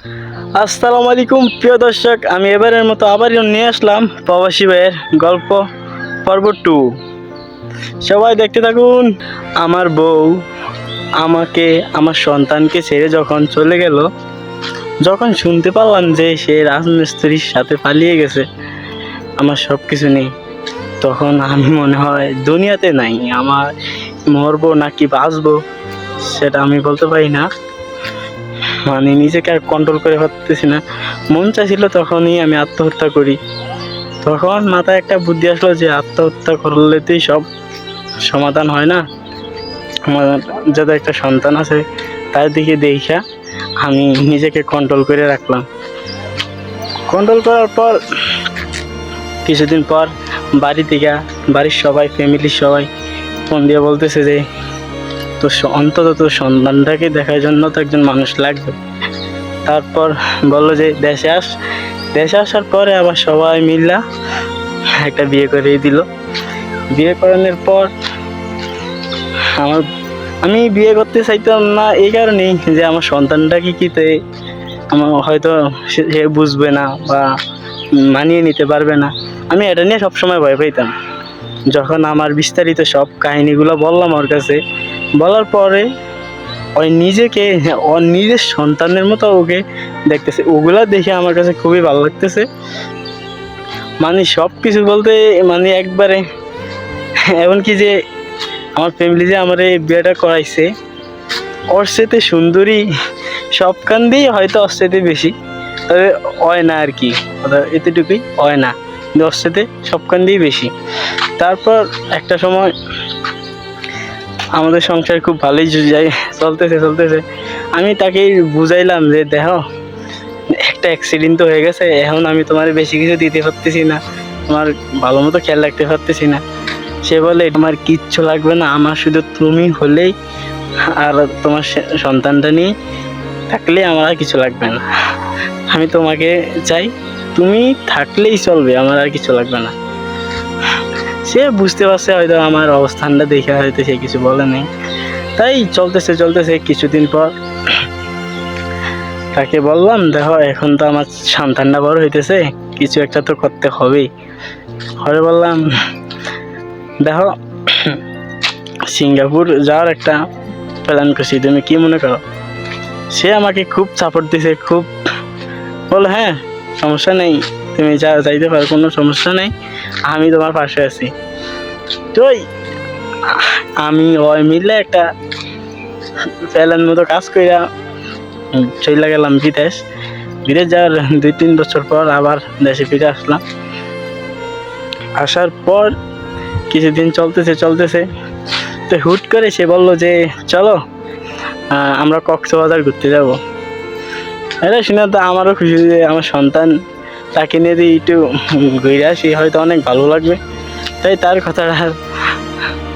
আসসালামু আলাইকুম প্রিয় দর্শক, আমি এবারের মতো আবারও নিয়ে আসলাম প্রবাসী ভাইয়ের গল্প পর্ব 2। সবাই দেখতে থাকুন। আমার বউ আমাকে আমার সন্তানকে ছেড়ে যখন চলে গেল, যখন শুনতে পারলাম যে সে রাজমিস্ত্রির সাথে পালিয়ে গেছে, আমার সব কিছু নেই, তখন আমি মনে হয় দুনিয়াতে নাই। আমার মরবো নাকি বাঁচবো সেটা আমি বলতে পারি না, মানে নিজেকে আর কন্ট্রোল করে পারতেছি না। মন চাইছিল তখনই আমি আত্মহত্যা করি। তখন মাথায় একটা বুদ্ধি আসলো যে আত্মহত্যা করলেতেই সব সমাধান হয় না। আমার যাদের একটা সন্তান আছে তার দিকে দেখা আমি নিজেকে কন্ট্রোল করে রাখলাম। কন্ট্রোল করার পর কিছুদিন পর বাড়ি থেকে বাড়ির সবাই, ফ্যামিলির সবাই ফোন দিয়ে বলতেছে যে তোর অন্তত তোর সন্তানটাকে দেখার জন্য তো একজন মানুষ লাগবে। তারপর বললো যে দেশে আসার পরে আবার সবাই মিল্লা একটা বিয়ে করে দিল। বিয়ে করানোর পর আমি বিয়ে করতে চাইতাম না এই কারণেই যে আমার সন্তানটাকে কিতে আমার হয়তো সে বুঝবে না বা মানিয়ে নিতে পারবে না। আমি এটা নিয়ে সবসময় ভয় পেতাম। যখন আমার বিস্তারিত সব কাহিনীগুলো বললাম ওর কাছে, বলার পরে ওই ওর নিজের সন্তানের মতো ওকে দেখতেছে। ওগুলা দেখে আমার কাছে খুবই ভালো লাগতেছে। মানে সব কিছু বলতে মানে একবারে, এমনকি যে আমার ফ্যামিলি যে আমার এই বিয়েটা করাইছে, ওর সাথে সুন্দরী সব কান দিয়েই হয়তো ওর সাথে বেশি, তবে হয় না আর কি, এতটুকুই হয় না, কিন্তু ওর সাথে সব কান দিয়েই বেশি। তারপর একটা সময় আমাদের সংসার খুব ভালোই চলতেছে। আমি তাকে বুঝাইলাম যে দেখো, একটা অ্যাক্সিডেন্ট তো হয়ে গেছে, এখন আমি তোমার বেশি কিছু দিতে পারতেছি না, তোমার ভালো মতো খেয়াল রাখতে পারতেছি না। সে বলে তোমার কিচ্ছু লাগবে না, আমার শুধু তুমি হলেই আর তোমার সন্তানটা নিয়ে থাকলে আমার আর কিছু লাগবে না। আমি তোমাকে চাই, তুমি থাকলেই চলবে, আমার আর কিছু লাগবে না। সে বুঝতে পারছে হয়তো আমার অবস্থানটা দেখে, হয়তো সে কিছু বলে নেই। তাই চলতেছে কিছুদিন পর তাকে বললাম দেখো, এখন তো আমার সন্তানটা বড় হইতেছে, কিছু একটা তো করতে হবেই। পরে বললাম দেখো, সিঙ্গাপুর যাওয়ার একটা প্ল্যান করছি, তুমি কি মনে করো? সে আমাকে খুব সাপোর্ট দিছে, খুব বলো হ্যাঁ সমস্যা নেই, তুমি যাইতে পারো, কোনো সমস্যা নেই, আমি তোমার পাশে আছি। তো আমি ওই মিলে একটা প্ল্যান মতো কাজ কইরা চলে গেলাম বিদেশ যাওয়ার 2-3 বছর পর আবার দেশে ফিরে আসলাম। আসার পর কিছুদিন চলতেছে তো হুট করে সে বললো যে চলো আমরা কক্সবাজার ঘুরতে যাব। এটা শুনে তো আমারও খুশি যে আমার সন্তান, তাকে নিয়ে দিয়ে একটু ঘুরে আসি, হয়তো অনেক ভালো লাগবে। তাই তার কথাটা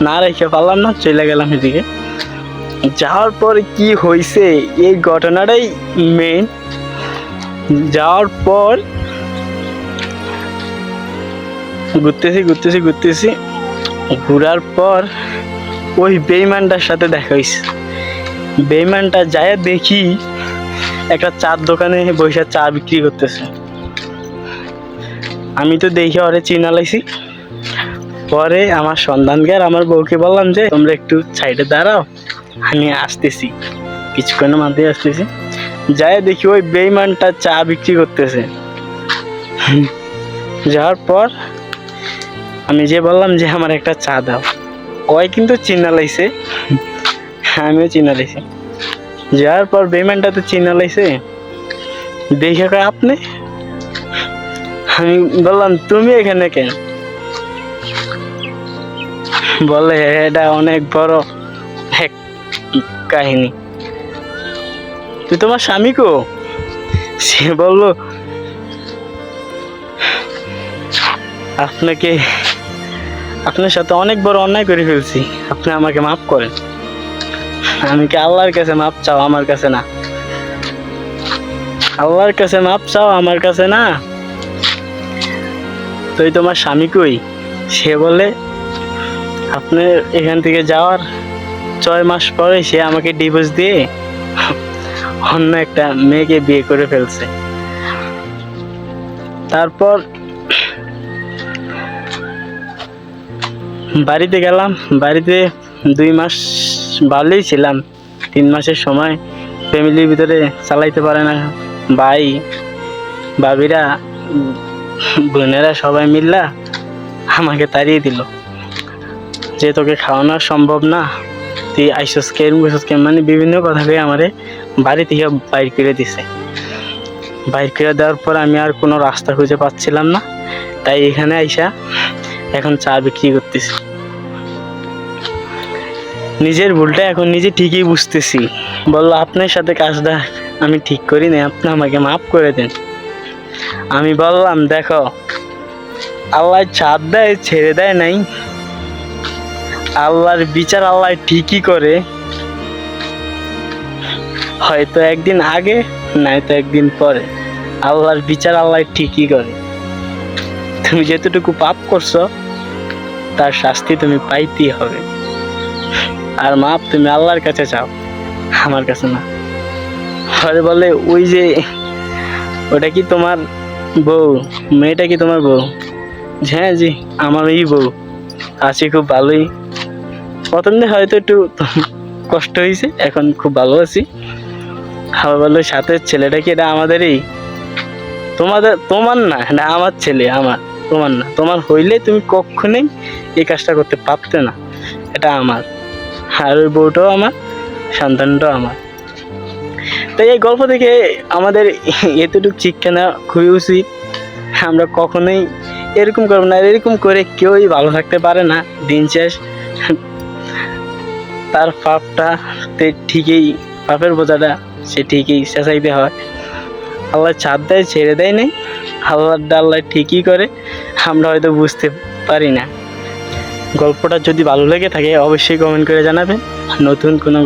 না রেখে পারলাম না, চলে গেলাম এদিকে। যাওয়ার পর কি হয়েছে এই ঘটনাটাই মেইন। যাওয়ার পর ঘুরতেছি, ঘোরার পর ওই বেইমানটার সাথে দেখা হয়েছে। বেইমানটা যায় দেখি একটা চার দোকানে বসে চা বিক্রি করতেছে। আমি তো দেখে ওরে চিনা লাইছি। পরে আমার সন্তানকে আর আমার বউকে বললাম যে তোমরা একটু সাইডে দাঁড়াও, আমি আসতেছি, কিছুক্ষণের মধ্যে আসতেছি। যাই দেখি ওই বেইমানটা চা বিক্রি করতেছে। যাওয়ার পর আমি যে বললাম যে আমার একটা চা দাও, ওই কিন্তু চিনা লাইছে, আমিও চিনা লাইছি। যাওয়ার পর বেইমানটা তো চিনা লাইছে, দেখে কয় আপনি? আমি বললাম তুমি এখানে কেন? বলে এটা অনেক বড় এক কাহিনী, তুই তোমার স্বামী কো? সে বললো আপনার সাথে অনেক বড় অন্যায় করে ফেলছি, আপনি আমাকে মাফ করেন। আমি কি আল্লাহর কাছে মাপ চাও, আমার কাছে না। আল্লাহর কাছে মাপ চাও, আমার কাছে না। তুই তোমার স্বামী কই? সে বলে আপনার এখান থেকে যাওয়ার 6 মাস পরে সে আমাকে ডিভোর্স দিয়ে অন্য একটা মেয়েকে বিয়ে করে ফেলছে। তারপর বাড়িতে গেলাম, বাড়িতে 2 মাস ভালোই ছিলাম। 3 মাসের সময় ফ্যামিলির ভিতরে চালাইতে পারে না, ভাই ভাবিরা বোনেরা সবাই মিল্লা আমাকে তাড়িয়ে দিল, যে তোকে খাওয়ানো সম্ভব না, তুই আইসস কেরম গেছস কে, মানে বিভিন্ন কথা কয়ে আমারে বাড়ি থেকে বাইর করে দিছে। বাইর করে দেওয়ার পর আমি আর কোনো রাস্তা খুঁজে পাচ্ছিলাম না, তাই এখানে আইসা এখন চা বিক্রি করতেছি। নিজের ভুলটা এখন নিজে ঠিকই বুঝতেছি। বললো আপনার সাথে কাজটা আমি ঠিক করি না, আপনি আমাকে মাফ করে দেন। আমি বললাম দেখো, আল্লাহ ছাড় দেয় ছেড়ে দেয় নাই, আল্লাহর বিচার আল্লাহ ঠিকই করে, হয়তো একদিন আগে নয়তো একদিন পরে, আল্লাহর বিচার আল্লাহ ঠিকই করে। তুমি যতটুকু পাপ করছো তার শাস্তি তুমি পাইতেই হবে, আর মাপ তুমি আল্লাহর কাছে চাও, আমার কাছে না। আরে বলে ওই যে ওটা কি তোমার বউ, মেয়েটা কি তোমার বউ? হ্যাঁ জি আমার এই বউ, আছি খুব ভালোই। প্রথম দিন হয়তো একটু কষ্ট হয়েছে, এখন খুব ভালো আছি। আবার বললো সাথে ছেলেটা কি এটা আমাদেরই? তোমার না, না আমার ছেলে, আমার, তোমার না। তোমার হইলে তুমি কখনোই এই কাজটা করতে পারতে না, এটা আমার। আর ওই বউটাও আমার, সন্তানটাও আমার। তাই এই গল্প থেকে আমাদের এতটুকু শিক্ষা নেওয়া খুবই উচিত, আমরা কখনোই এরকম করবো না। এরকম করে কেউই ভালো থাকতে পারে না, দিন শেষ তার পাপটা ঠিকই, পাপের বোঝাটা সে ঠিকই চেঁচাইতে হয়। আল্লাহ ছাড় দেয় ছেড়ে দেয় নেই, আল্লাহ ঠিকই করে, আমরা হয়তো বুঝতে পারি না। গল্পটা যদি ভালো লেগে থাকে অবশ্যই কমেন্ট করে জানাবেন। নতুন কোনো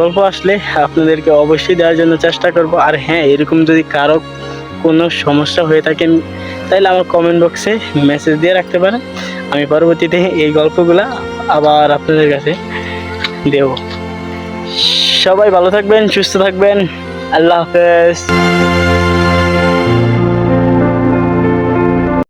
গল্প আসলে আপনাদেরকে অবশ্যই দেওয়ার জন্য চেষ্টা করব। আর হ্যাঁ, এরকম যদি কারো কোনো সমস্যা হয়ে থাকেন তাহলে আমার কমেন্ট বক্সে মেসেজ দিয়ে রাখতে পারেন, আমি পরবর্তীতে এই গল্পগুলা আবার আপনাদের কাছে দেব। সবাই ভালো থাকবেন, সুস্থ থাকবেন, আল্লাহ হাফেজ।